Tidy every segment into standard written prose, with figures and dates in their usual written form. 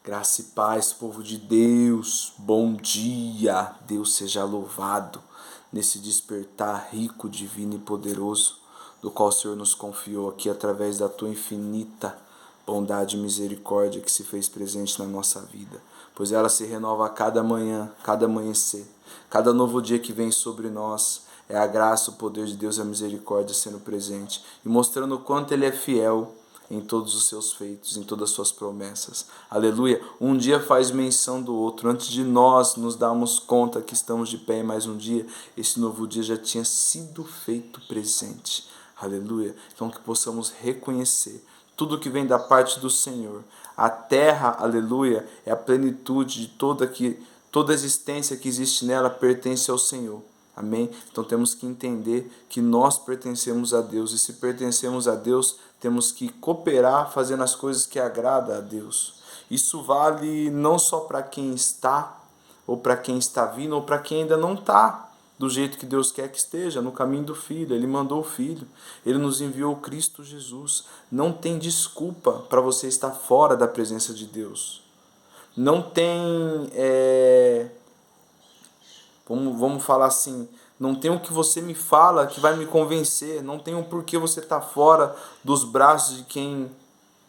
Graça e paz, povo de Deus, bom dia, Deus seja louvado nesse despertar rico, divino e poderoso, do qual o Senhor nos confiou aqui através da tua infinita bondade e misericórdia que se fez presente na nossa vida, pois ela se renova a cada manhã, cada amanhecer, cada novo dia que vem sobre nós. É a graça, o poder de Deus e a misericórdia sendo presente e mostrando o quanto Ele é fiel em todos os seus feitos, em todas as suas promessas. Aleluia. Um dia faz menção do outro. Antes de nós nos darmos conta que estamos de pé em mais um dia, esse novo dia já tinha sido feito presente. Aleluia. Então que possamos reconhecer tudo que vem da parte do Senhor. A terra, aleluia, é a plenitude de toda a existência que existe nela pertence ao Senhor. Amém? Então temos que entender que nós pertencemos a Deus. E se pertencemos a Deus, temos que cooperar fazendo as coisas que agradam a Deus. Isso vale não só para quem está, ou para quem está vindo, ou para quem ainda não está do jeito que Deus quer que esteja, no caminho do Filho. Ele mandou o Filho. Ele nos enviou o Cristo Jesus. Não tem desculpa para você estar fora da presença de Deus. Não tem... Vamos falar assim, não tem o que você me fala que vai me convencer, não tem o porquê você está fora dos braços de quem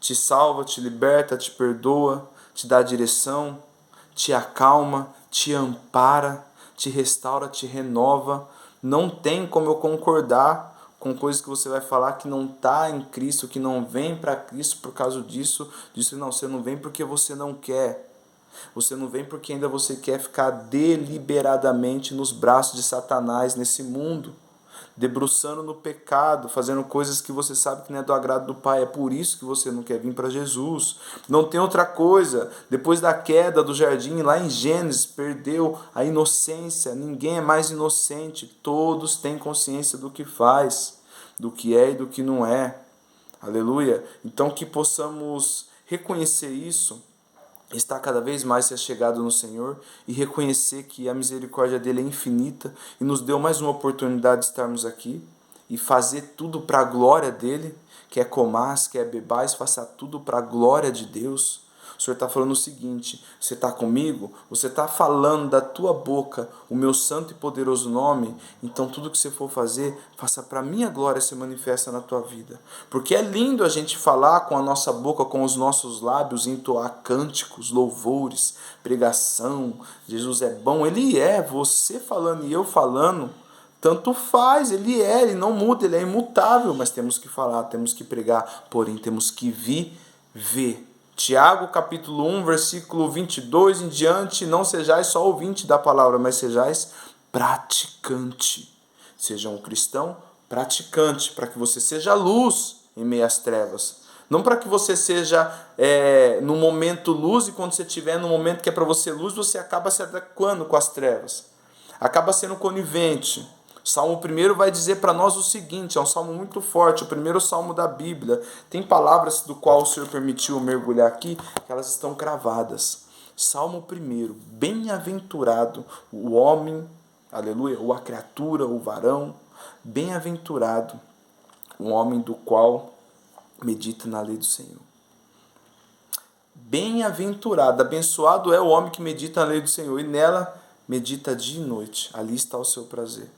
te salva, te liberta, te perdoa, te dá direção, te acalma, te ampara, te restaura, te renova. Não tem como eu concordar com coisas que você vai falar que não está em Cristo, que não vem para Cristo por causa disso. Não, você não vem porque você não quer. Você não vem porque ainda você quer ficar deliberadamente nos braços de Satanás nesse mundo, debruçando no pecado, fazendo coisas que você sabe que não é do agrado do Pai. É por isso que você não quer vir para Jesus. Não tem outra coisa. Depois da queda do jardim, lá em Gênesis, perdeu a inocência. Ninguém é mais inocente. Todos têm consciência do que faz, do que é e do que não é. Aleluia. Então que possamos reconhecer isso, estar cada vez mais se achegado no Senhor e reconhecer que a misericórdia dele é infinita e nos deu mais uma oportunidade de estarmos aqui e fazer tudo para a glória dele, quer comais, quer bebais, faça tudo para a glória de Deus. O Senhor está falando o seguinte: você está comigo? Você está falando da tua boca o meu santo e poderoso nome? Então tudo que você for fazer, faça para a minha glória se manifesta na tua vida. Porque é lindo a gente falar com a nossa boca, com os nossos lábios, entoar cânticos, louvores, pregação. Jesus é bom, Ele é. Você falando e eu falando, tanto faz, ele não muda, ele é imutável, mas temos que falar, temos que pregar, porém temos que viver. Tiago capítulo 1, versículo 22 em diante: não sejais só ouvinte da palavra, mas sejais praticante. Seja um cristão praticante, para que você seja luz em meio às trevas. Não para que você seja no momento luz, e quando você estiver no momento que é para você luz, você acaba se adequando com as trevas. Acaba sendo conivente. Salmo 1 vai dizer para nós o seguinte, é um salmo muito forte, o primeiro salmo da Bíblia. Tem palavras do qual o Senhor permitiu mergulhar aqui, que elas estão cravadas. Salmo 1, bem-aventurado o homem, aleluia, ou a criatura, o varão, bem-aventurado o homem do qual medita na lei do Senhor. Bem-aventurado, abençoado é o homem que medita na lei do Senhor e nela medita dia e noite. Ali está o seu prazer.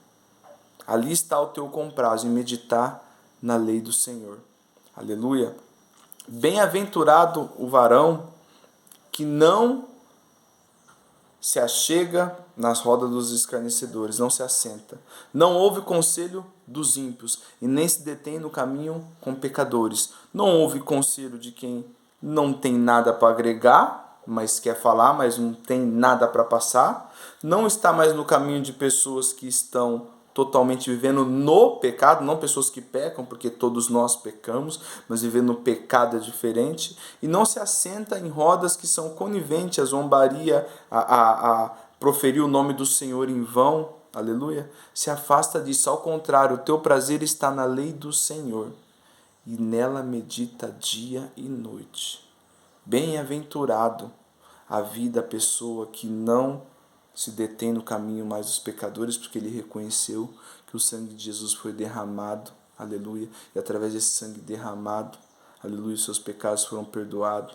Ali está o teu comprazo, em meditar na lei do Senhor. Aleluia. Bem-aventurado o varão que não se achega nas rodas dos escarnecedores, não se assenta. Não ouve o conselho dos ímpios e nem se detém no caminho com pecadores. Não ouve conselho de quem não tem nada para agregar, mas quer falar, mas não tem nada para passar. Não está mais no caminho de pessoas que estão totalmente vivendo no pecado, não pessoas que pecam, porque todos nós pecamos, mas vivendo no pecado é diferente, e não se assenta em rodas que são coniventes, a zombaria, a proferir o nome do Senhor em vão, aleluia, se afasta disso, ao contrário, o teu prazer está na lei do Senhor, e nela medita dia e noite. Bem-aventurado a vida, a pessoa que não se detém no caminho mais dos pecadores, porque ele reconheceu que o sangue de Jesus foi derramado, aleluia, e através desse sangue derramado, aleluia, os seus pecados foram perdoados,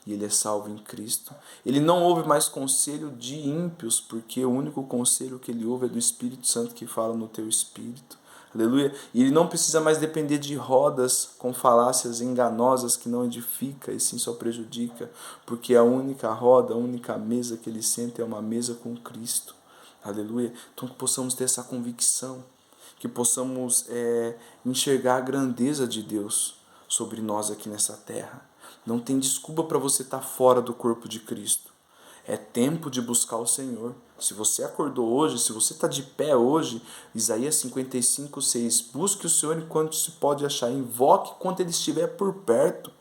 e ele é salvo em Cristo. Ele não ouve mais conselho de ímpios, porque o único conselho que ele ouve é do Espírito Santo que fala no teu espírito. Aleluia. E ele não precisa mais depender de rodas com falácias enganosas que não edifica e sim só prejudica, porque a única roda, a única mesa que ele senta é uma mesa com Cristo. Aleluia. Então que possamos ter essa convicção, que possamos enxergar a grandeza de Deus sobre nós aqui nessa terra. Não tem desculpa para você estar fora do corpo de Cristo. É tempo de buscar o Senhor. Se você acordou hoje, se você está de pé hoje, Isaías 55:6, busque o Senhor enquanto se pode achar, invoque quando Ele estiver por perto.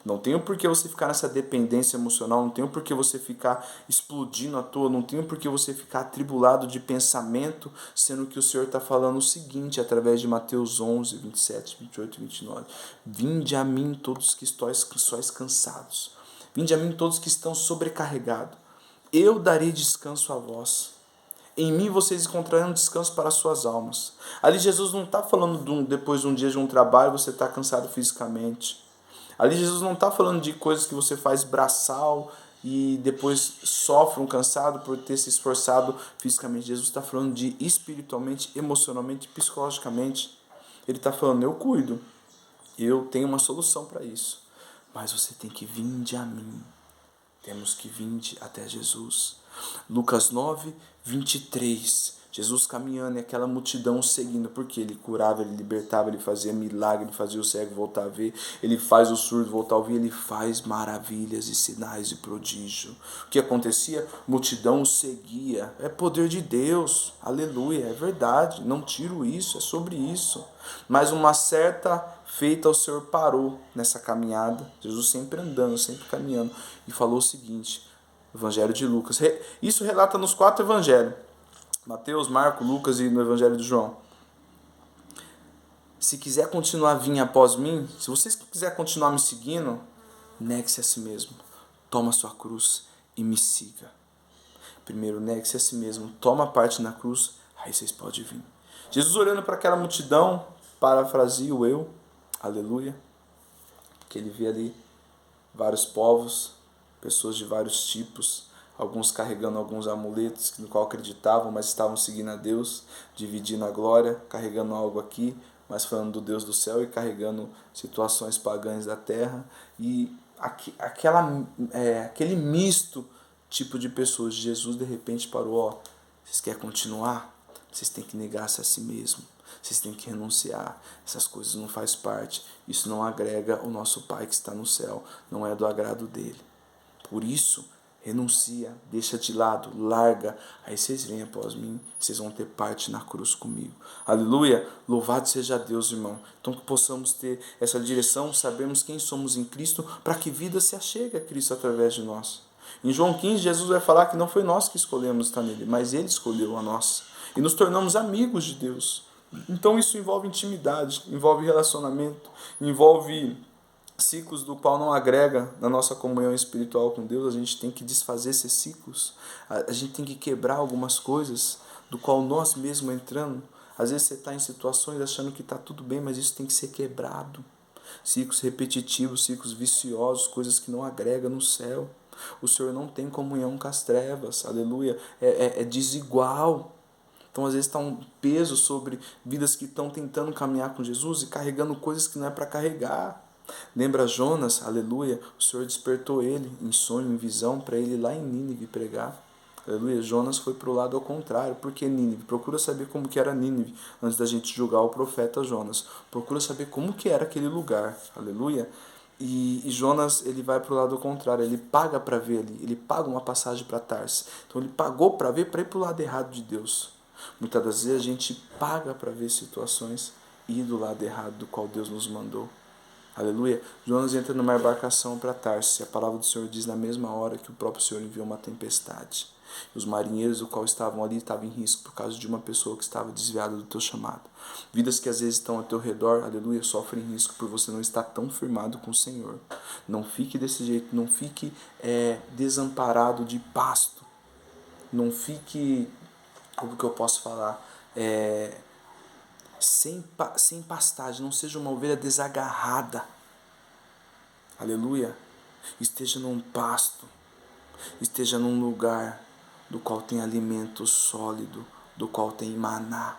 Não tenho por que você ficar nessa dependência emocional, não tenho por que você ficar explodindo à toa, não tenho por que você ficar atribulado de pensamento, sendo que o Senhor está falando o seguinte, através de Mateus 11, 27, 28 e 29. Vinde a mim todos que sois cansados, vinde a mim todos que estão sobrecarregados, eu darei descanso a vós. Em mim vocês encontrarão descanso para as suas almas. Ali Jesus não está falando depois de um dia de um trabalho, você está cansado fisicamente. Ali Jesus não está falando de coisas que você faz braçal e depois sofre um cansado por ter se esforçado fisicamente. Jesus está falando de espiritualmente, emocionalmente, psicologicamente. Ele está falando, eu cuido, eu tenho uma solução para isso. Mas você tem que vir a mim. Temos que vir até Jesus. Lucas 9, 23. Jesus caminhando e aquela multidão seguindo, porque ele curava, ele libertava, ele fazia milagre, ele fazia o cego voltar a ver, ele faz o surdo voltar a ouvir, ele faz maravilhas e sinais e prodígio. O que acontecia? Multidão o seguia. É poder de Deus, aleluia, é verdade, não tiro isso, é sobre isso. Mas uma certa feita o Senhor parou nessa caminhada, Jesus sempre andando, sempre caminhando, e falou o seguinte, Evangelho de Lucas, isso relata nos 4 evangelhos, Mateus, Marcos, Lucas e no Evangelho de João. Se quiser continuar a vir após mim, se vocês quiserem continuar me seguindo, negue-se a si mesmo, toma a sua cruz e me siga. Primeiro, negue-se a si mesmo, toma parte na cruz, aí vocês podem vir. Jesus olhando para aquela multidão, parafraseio eu, aleluia, que ele vê ali vários povos, pessoas de vários tipos, alguns carregando alguns amuletos no qual acreditavam, mas estavam seguindo a Deus, dividindo a glória, carregando algo aqui, mas falando do Deus do céu e carregando situações pagãs da terra, e aquele misto tipo de pessoas. Jesus de repente parou, ó, vocês querem continuar? Vocês têm que negar-se a si mesmo. Vocês têm que renunciar. Essas coisas não faz parte. Isso não agrega o nosso Pai que está no céu. Não é do agrado dele. Por isso, renuncia, deixa de lado, larga. Aí vocês vêm após mim. Vocês vão ter parte na cruz comigo. Aleluia. Louvado seja Deus, irmão. Então que possamos ter essa direção. Sabemos quem somos em Cristo. Para que vida se achegue a Cristo através de nós. Em João 15, Jesus vai falar que não foi nós que escolhemos estar nele, mas ele escolheu a nós. E nos tornamos amigos de Deus. Então isso envolve intimidade, envolve relacionamento, envolve ciclos do qual não agrega na nossa comunhão espiritual com Deus. A gente tem que desfazer esses ciclos, a gente tem que quebrar algumas coisas do qual nós mesmos entramos. Às vezes você está em situações achando que está tudo bem, mas isso tem que ser quebrado. Ciclos repetitivos, ciclos viciosos, coisas que não agregam no céu. O Senhor não tem comunhão com as trevas, aleluia, é desigual. Então, às vezes, está um peso sobre vidas que estão tentando caminhar com Jesus e carregando coisas que não é para carregar. Lembra Jonas, aleluia, o Senhor despertou ele em sonho, em visão, para ele ir lá em Nínive pregar. Aleluia, Jonas foi para o lado ao contrário. Por que Nínive? Procura saber como que era Nínive, antes da gente julgar o profeta Jonas. Procura saber como que era aquele lugar, aleluia. E Jonas, ele vai para o lado ao contrário, ele paga para ver ali, ele paga uma passagem para Tarsis. Então ele pagou para ver, para ir para o lado errado de Deus. Muitas das vezes a gente paga para ver situações e ir do lado errado do qual Deus nos mandou. Aleluia. Jonas entra numa embarcação para Tarsis. A palavra do Senhor diz na mesma hora que o próprio Senhor enviou uma tempestade. Os marinheiros, o qual estavam ali, estavam em risco por causa de uma pessoa que estava desviada do teu chamado. Vidas que às vezes estão ao teu redor, aleluia, sofrem risco por você não estar tão firmado com o Senhor. Não fique desse jeito, não fique desamparado de pasto. Não fique, como que eu posso falar, sem pastagem, não seja uma ovelha desagarrada. Aleluia. esteja num pasto, esteja num lugar do qual tem alimento sólido, do qual tem maná,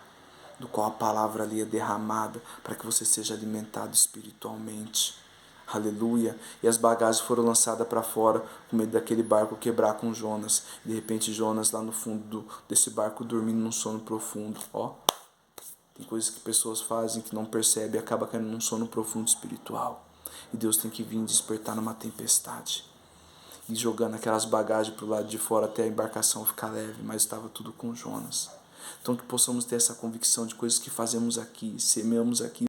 do qual a palavra ali é derramada, para que você seja alimentado espiritualmente. Aleluia. E as bagagens foram lançadas para fora, com medo daquele barco quebrar com Jonas. De repente Jonas lá no fundo desse barco dormindo num sono profundo. Ó, tem coisas que pessoas fazem que não percebem e acaba caindo num sono profundo espiritual. E Deus tem que vir despertar numa tempestade. E jogando aquelas bagagens para o lado de fora até a embarcação ficar leve, mas estava tudo com Jonas. Então que possamos ter essa convicção de coisas que fazemos aqui, semeamos aqui,